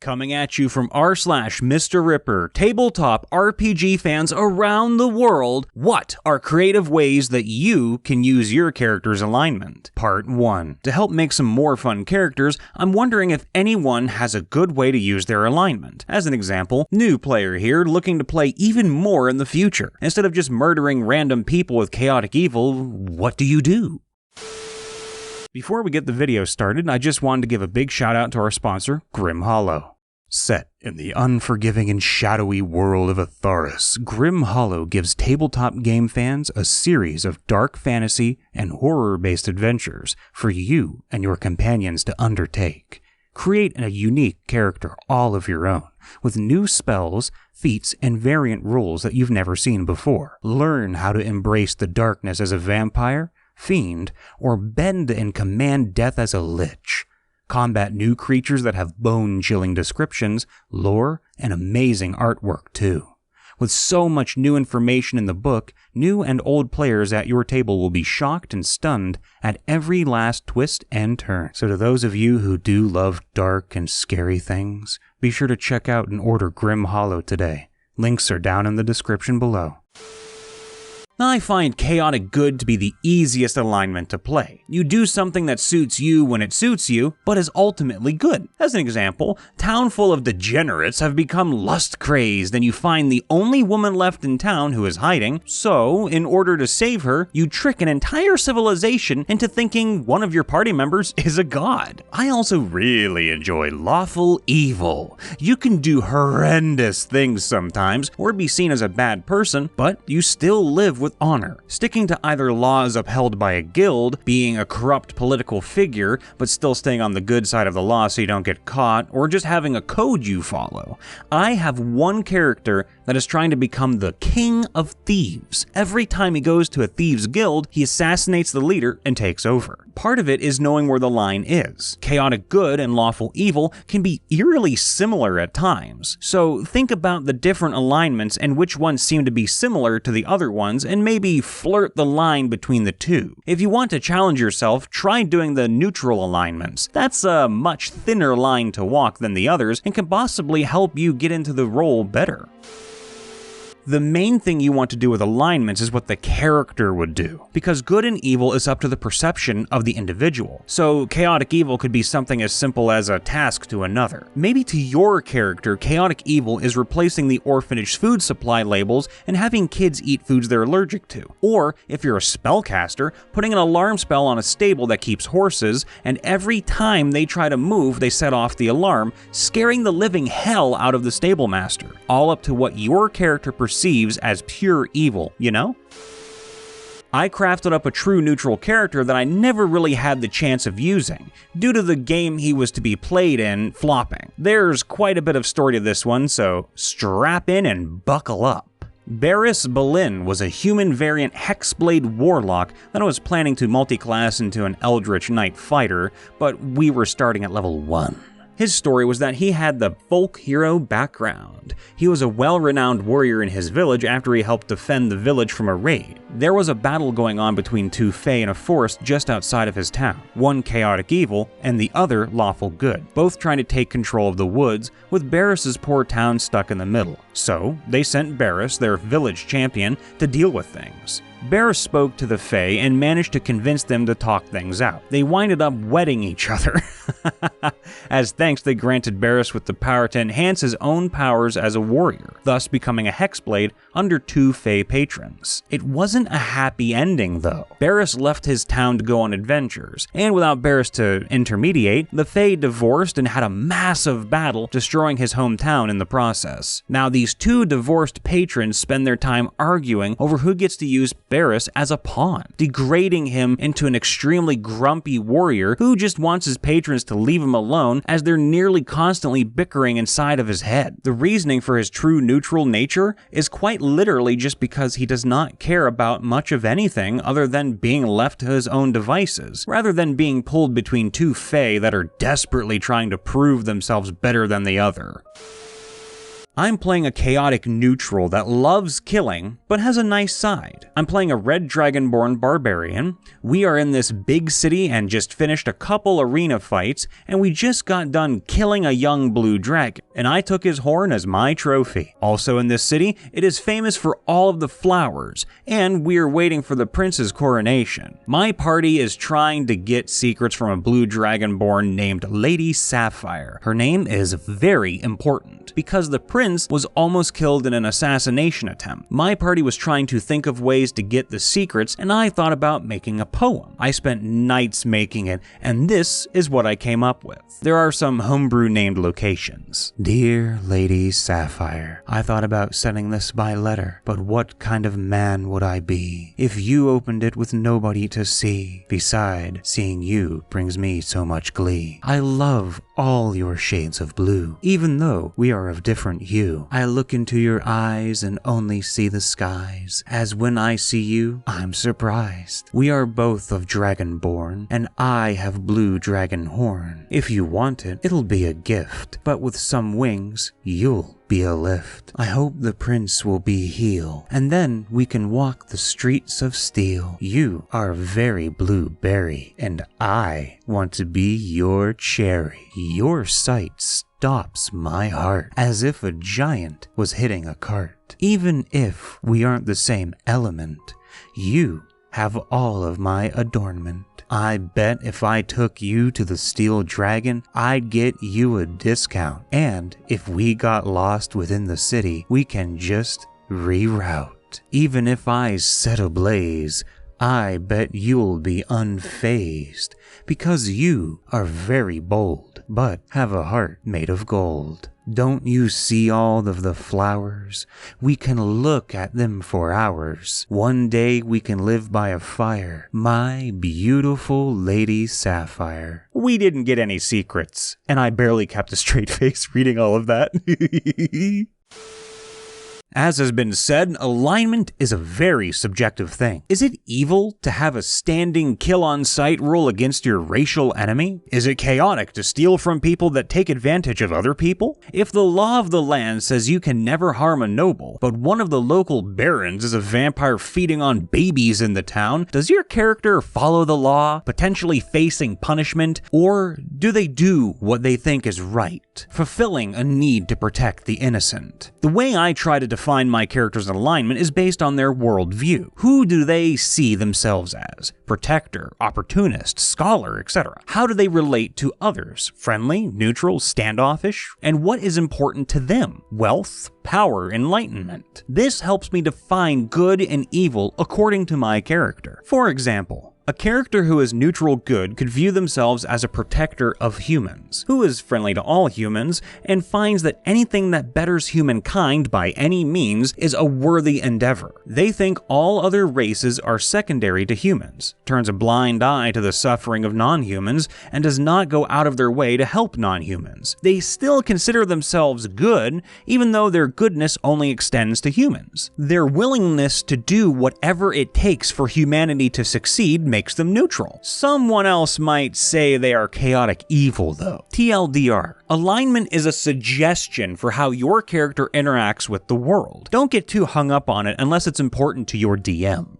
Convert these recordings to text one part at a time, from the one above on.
Coming at you from r/MrRipper, tabletop RPG fans around the world, what are creative ways that you can use your character's alignment? Part 1. To help make some more fun characters, I'm wondering if anyone has a good way to use their alignment. As an example, new player here looking to play even more in the future. Instead of just murdering random people with chaotic evil, what do you do? Before we get the video started, I just wanted to give a big shout out to our sponsor, Grim Hollow. Set in the unforgiving and shadowy world of Tarrasque, Grim Hollow gives tabletop game fans a series of dark fantasy and horror-based adventures for you and your companions to undertake. Create a unique character all of your own, with new spells, feats, and variant rules that you've never seen before. Learn how to embrace the darkness as a vampire, fiend, or bend and command death as a lich. Combat new creatures that have bone-chilling descriptions, lore, and amazing artwork too. With so much new information in the book, new and old players at your table will be shocked and stunned at every last twist and turn. So to those of you who do love dark and scary things, be sure to check out and order Grim Hollow today. Links are down in the description below. I find chaotic good to be the easiest alignment to play. You do something that suits you when it suits you, but is ultimately good. As an example, town full of degenerates have become lust-crazed, and you find the only woman left in town who is hiding. So, in order to save her, you trick an entire civilization into thinking one of your party members is a god. I also really enjoy lawful evil. You can do horrendous things sometimes, or be seen as a bad person, but you still live with honor, sticking to either laws upheld by a guild, being a corrupt political figure, but still staying on the good side of the law so you don't get caught, or just having a code you follow. I have one character that is trying to become the king of thieves. Every time he goes to a thieves guild, he assassinates the leader and takes over. Part of it is knowing where the line is. Chaotic good and lawful evil can be eerily similar at times. So think about the different alignments and which ones seem to be similar to the other ones, and maybe flirt the line between the two. If you want to challenge yourself, try doing the neutral alignments. That's a much thinner line to walk than the others and can possibly help you get into the role better. The main thing you want to do with alignments is what the character would do, because good and evil is up to the perception of the individual. So chaotic evil could be something as simple as a task to another. Maybe to your character, chaotic evil is replacing the orphanage food supply labels and having kids eat foods they're allergic to. Or, if you're a spellcaster, putting an alarm spell on a stable that keeps horses, and every time they try to move, they set off the alarm, scaring the living hell out of the stable master. All up to what your character perceives as pure evil, you know? I crafted up a true neutral character that I never really had the chance of using, due to the game he was to be played in flopping. There's quite a bit of story to this one, so strap in and buckle up. Barris Bolin was a human variant Hexblade warlock that I was planning to multi-class into an Eldritch Knight fighter, but we were starting at level 1. His story was that he had the folk hero background. He was a well-renowned warrior in his village after he helped defend the village from a raid. There was a battle going on between two fae in a forest just outside of his town, one chaotic evil and the other lawful good, both trying to take control of the woods, with Barris's poor town stuck in the middle. So they sent Barris, their village champion, to deal with things. Barris spoke to the fae and managed to convince them to talk things out. They winded up wedding each other. As thanks, they granted Barris with the power to enhance his own powers as a warrior, thus becoming a hexblade under two fae patrons. It wasn't a happy ending though. Barris left his town to go on adventures, and without Barris to intermediate, the fae divorced and had a massive battle, destroying his hometown in the process. Now these two divorced patrons spend their time arguing over who gets to use Barris as a pawn, degrading him into an extremely grumpy warrior who just wants his patrons to leave him alone, as they're nearly constantly bickering inside of his head. The reasoning for his true neutral nature is quite literally just because he does not care about much of anything other than being left to his own devices, rather than being pulled between two fae that are desperately trying to prove themselves better than the other. I'm playing a chaotic neutral that loves killing, but has a nice side. I'm playing a red dragonborn barbarian. We are in this big city and just finished a couple arena fights, and we just got done killing a young blue dragon, and I took his horn as my trophy. Also in this city, it is famous for all of the flowers, and we are waiting for the prince's coronation. My party is trying to get secrets from a blue dragonborn named Lady Sapphire. Her name is very important because the prince was almost killed in an assassination attempt. My party was trying to think of ways to get the secrets, and I thought about making a poem. I spent nights making it, and this is what I came up with. There are some homebrew named locations. Dear Lady Sapphire, I thought about sending this by letter, but what kind of man would I be if you opened it with nobody to see? Beside, seeing you brings me so much glee. I love all your shades of blue, even though we are of different hue. I look into your eyes and only see the skies, as when I see you, I'm surprised. We are both of dragonborn, and I have blue dragon horn. If you want it, it'll be a gift, but with some wings, you'll be a lift. I hope the prince will be healed, and then we can walk the streets of steel. You are very blueberry, and I want to be your cherry. Your sight stops my heart, as if a giant was hitting a cart. Even if we aren't the same element, you have all of my adornment. I bet if I took you to the Steel Dragon, I'd get you a discount. And if we got lost within the city, we can just reroute. Even if I set ablaze, I bet you'll be unfazed, because you are very bold, but have a heart made of gold. Don't you see all of the flowers? We can look at them for hours. One day we can live by a fire, my beautiful Lady Sapphire. We didn't get any secrets, and I barely kept a straight face reading all of that. As has been said, alignment is a very subjective thing. Is it evil to have a standing kill-on-sight rule against your racial enemy? Is it chaotic to steal from people that take advantage of other people? If the law of the land says you can never harm a noble, but one of the local barons is a vampire feeding on babies in the town, does your character follow the law, potentially facing punishment, or do they do what they think is right, fulfilling a need to protect the innocent? The way I try to define my character's alignment is based on their worldview. Who do they see themselves as? Protector, opportunist, scholar, etc. How do they relate to others? Friendly, neutral, standoffish? And what is important to them? Wealth, power, enlightenment. This helps me define good and evil according to my character. For example, a character who is neutral good could view themselves as a protector of humans, who is friendly to all humans and finds that anything that betters humankind by any means is a worthy endeavor. They think all other races are secondary to humans, turns a blind eye to the suffering of non-humans, and does not go out of their way to help non-humans. They still consider themselves good, even though their goodness only extends to humans. Their willingness to do whatever it takes for humanity to succeed makes them neutral. Someone else might say they are chaotic evil though. TLDR, alignment is a suggestion for how your character interacts with the world. Don't get too hung up on it unless it's important to your DM.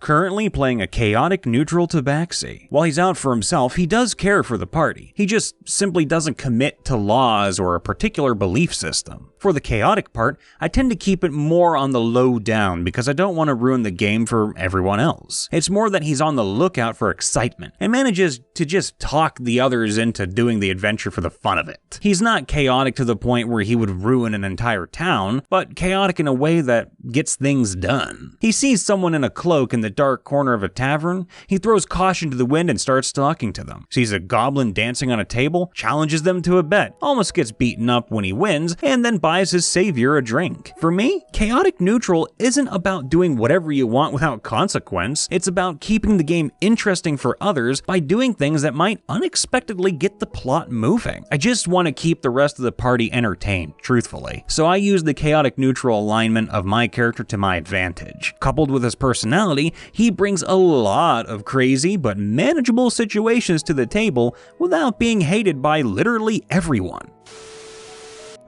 Currently playing a chaotic neutral tabaxi. While he's out for himself, he does care for the party. He just simply doesn't commit to laws or a particular belief system. For the chaotic part, I tend to keep it more on the low down because I don't want to ruin the game for everyone else. It's more that he's on the lookout for excitement and manages to just talk the others into doing the adventure for the fun of it. He's not chaotic to the point where he would ruin an entire town, but chaotic in a way that gets things done. He sees someone in a cloak in the dark corner of a tavern, he throws caution to the wind and starts talking to them. Sees a goblin dancing on a table, challenges them to a bet, almost gets beaten up when he wins, and then buys his savior a drink. For me, chaotic neutral isn't about doing whatever you want without consequence. It's about keeping the game interesting for others by doing things that might unexpectedly get the plot moving. I just want to keep the rest of the party entertained, truthfully. So I use the chaotic neutral alignment of my character to my advantage. Coupled with his personality, he brings a lot of crazy but manageable situations to the table without being hated by literally everyone.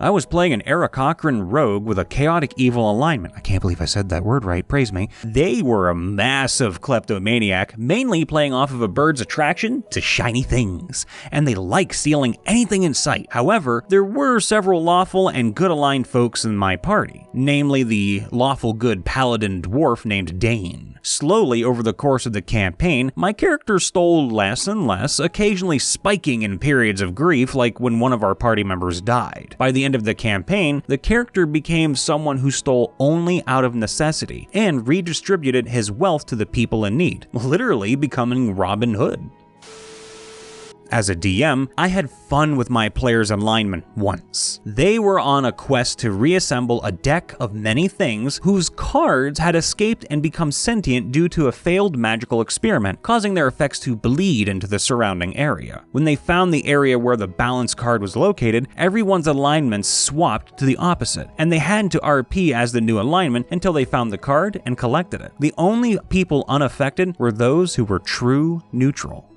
I was playing an Aarakocra rogue with a chaotic evil alignment. I can't believe I said that word right, praise me. They were a massive kleptomaniac, mainly playing off of a bird's attraction to shiny things, and they like stealing anything in sight. However, there were several lawful and good aligned folks in my party, namely the lawful good paladin dwarf named Dane. Slowly over the course of the campaign, my character stole less and less, occasionally spiking in periods of grief like when one of our party members died. By the end of the campaign, the character became someone who stole only out of necessity and redistributed his wealth to the people in need, literally becoming Robin Hood. As a DM, I had fun with my players' alignment once. They were on a quest to reassemble a deck of many things whose cards had escaped and become sentient due to a failed magical experiment, causing their effects to bleed into the surrounding area. When they found the area where the balance card was located, everyone's alignments swapped to the opposite, and they had to RP as the new alignment until they found the card and collected it. The only people unaffected were those who were true neutral.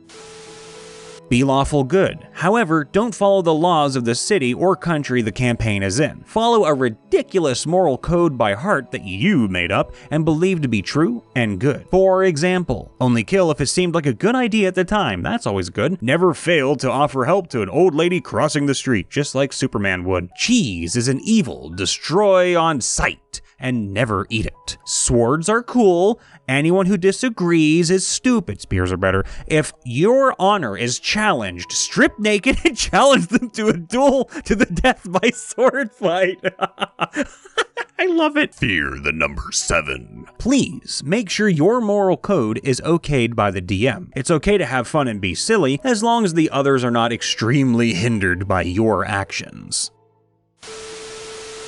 Be lawful good. However, don't follow the laws of the city or country the campaign is in. Follow a ridiculous moral code by heart that you made up and believe to be true and good. For example, only kill if it seemed like a good idea at the time. That's always good. Never fail to offer help to an old lady crossing the street, just like Superman would. Cheese is an evil. Destroy on sight and never eat it. Swords are cool. Anyone who disagrees is stupid. Spears are better. If your honor is challenged, strip naked and challenge them to a duel to the death by sword fight. I love it. Fear the number 7. Please make sure your moral code is okayed by the DM. It's okay to have fun and be silly as long as the others are not extremely hindered by your actions.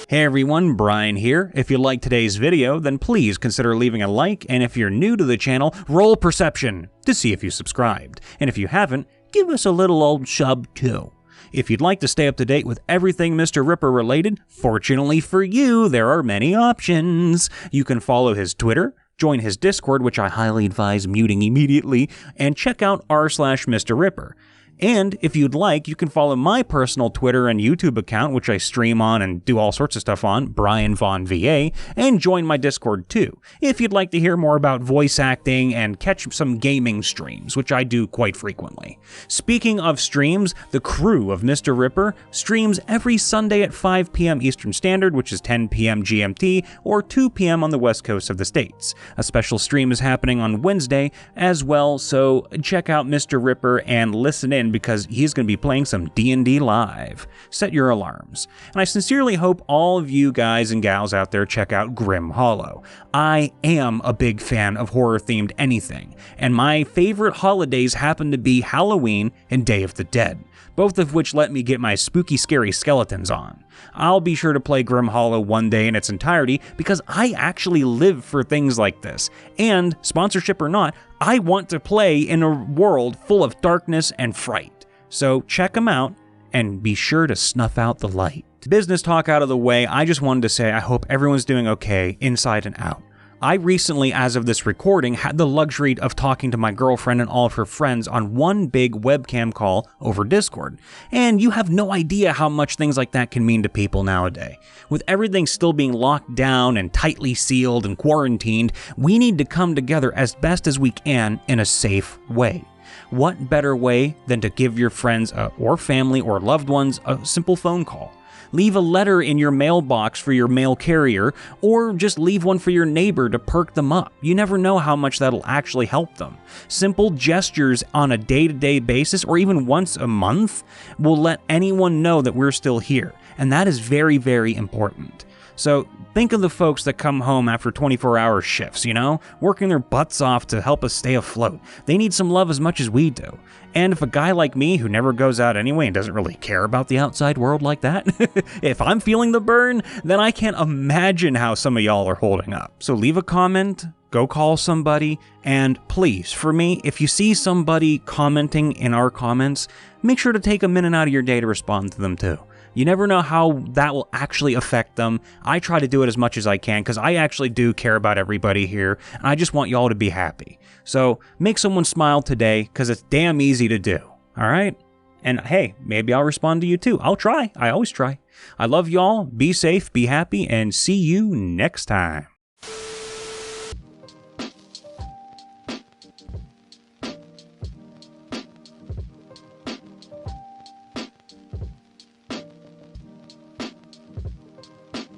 Hey everyone, Brian here. If you liked today's video, then please consider leaving a like, and if you're new to the channel, roll perception to see if you subscribed. And if you haven't, give us a little old sub too. If you'd like to stay up to date with everything MrRipper related, fortunately for you, there are many options. You can follow his Twitter, join his Discord, which I highly advise muting immediately, and check out r/MrRipper. And if you'd like, you can follow my personal Twitter and YouTube account, which I stream on and do all sorts of stuff on, Brian Vaughn VA, and join my Discord too, if you'd like to hear more about voice acting and catch some gaming streams, which I do quite frequently. Speaking of streams, the crew of MrRipper streams every Sunday at 5 p.m. Eastern Standard, which is 10 p.m. GMT, or 2 p.m. on the west coast of the States. A special stream is happening on Wednesday as well, so check out MrRipper and listen in, because he's going to be playing some D&D live. Set your alarms. And I sincerely hope all of you guys and gals out there check out Grim Hollow. I am a big fan of horror-themed anything, and my favorite holidays happen to be Halloween and Day of the Dead, both of which let me get my spooky, scary skeletons on. I'll be sure to play Grim Hollow one day in its entirety because I actually live for things like this. And, sponsorship or not, I want to play in a world full of darkness and fright. So check them out and be sure to snuff out the light. Business talk out of the way, I just wanted to say I hope everyone's doing okay inside and out. I recently, as of this recording, had the luxury of talking to my girlfriend and all of her friends on one big webcam call over Discord. And you have no idea how much things like that can mean to people nowadays. With everything still being locked down and tightly sealed and quarantined, we need to come together as best as we can in a safe way. What better way than to give your friends or family or loved ones a simple phone call? Leave a letter in your mailbox for your mail carrier, or just leave one for your neighbor to perk them up. You never know how much that'll actually help them. Simple gestures on a day-to-day basis, or even once a month, will let anyone know that we're still here, and that is very, very important. So think of the folks that come home after 24-hour shifts, you know, working their butts off to help us stay afloat. They need some love as much as we do. And if a guy like me, who never goes out anyway and doesn't really care about the outside world like that, if I'm feeling the burn, then I can't imagine how some of y'all are holding up. So leave a comment, go call somebody, and please, for me, if you see somebody commenting in our comments, make sure to take a minute out of your day to respond to them too. You never know how that will actually affect them. I try to do it as much as I can because I actually do care about everybody here, and I just want y'all to be happy. So make someone smile today because it's damn easy to do, all right? And hey, maybe I'll respond to you too. I'll try. I always try. I love y'all. Be safe, be happy, and see you next time.